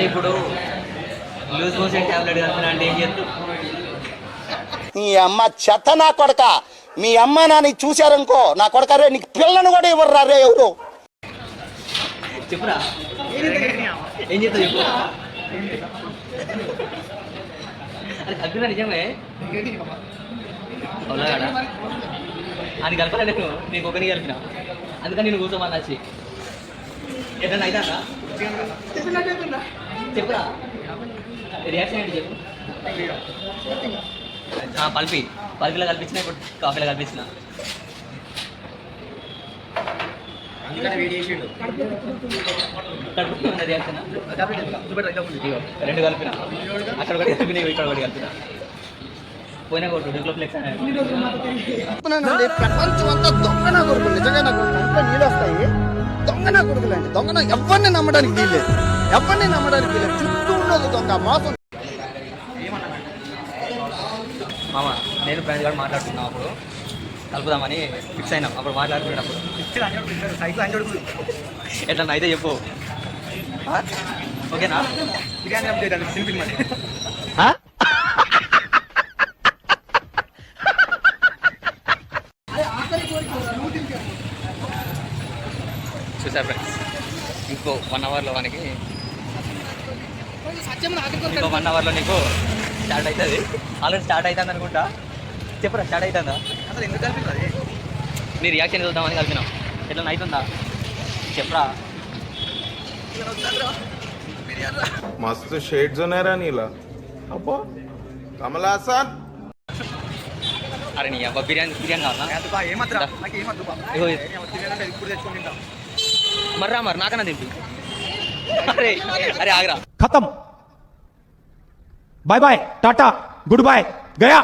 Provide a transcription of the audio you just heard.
ఇప్పుడు loose motion tablet కలిపిన అంటే ఏం చేస్తావు? నీ అమ్మ చెత్త నా కొడక. మీ అమ్మ నాన్న చూశారనుకో నా కొడక, రే నీకు పిల్లను కూడా ఇవ్వరు రే ఎవరు. చెప్పురా ఏం చేస్తావు చెప్పు. అది కలిపినా నిజమే అవునా? అది కలపలే నేను, నీకు ఒకరికి కలిపిన, అందుకని నేను కూర్చోమని వచ్చి ఎట్లా అయితే చెప్పురా రియాక్షన్ ఏంటి చెప్పు. పల్పిలో కల్పించిన, ఇప్పుడు కాఫీలో కల్పించిన. రియాక్షన్ 2 కలిపిన, అక్కడ ఒకటి కలిపిన, ఇక్కడ ఒకటి కలిపిన. పోయినా కొట్టు డెవలప్లెక్స్ ప్రపంచం అంతా దొంగ నా కొడుకులు. నిజంగా నాకు కంట్లో నీళ్ళు వస్తాయి. దొంగ నా కొడుకులు అండి. దొంగ ఎవరిని నమ్మడానికి వీల్లేదు, ఎవరిని నమ్మడానికి వీల్లేదు. చుట్టూ ఉన్నది దొంగ మోసం. మామ నేను ఫ్రెండ్ గారు మాట్లాడుతున్నాం, అప్పుడు కలుపుదామని ఫిక్స్ అయినాం. అప్పుడు మాట్లాడుకునేటప్పుడు ఎట్లా అయితే చెప్పు, ఓకేనా? బిర్యానీ చూసారు ఫ్రెండ్స్, ఇంకో 1 అవర్లో మనకి, ఇంకో 1 అవర్లో నీకు స్టార్ట్ అవుతుంది. ఆల్రెడీ స్టార్ట్ అవుతుంది అనుకుంటా. చెప్పరా స్టార్ట్ అవుతుందా? అసలు ఎందుకు కలిపింది? నీ రియాక్షన్ చూద్దామని కలిపినాం. ఎట్లా అవుతుందా చెప్పరా? मस्त शेड जो नाही राणीला अप्पा कमला असा అరే నీ అబ్బా బిర్యానీ కావాలా? మర్రా మరి నాకన్నా తింపి. అరే అరే ఆగరా. खत्म, bye bye, tata, good bye, गया.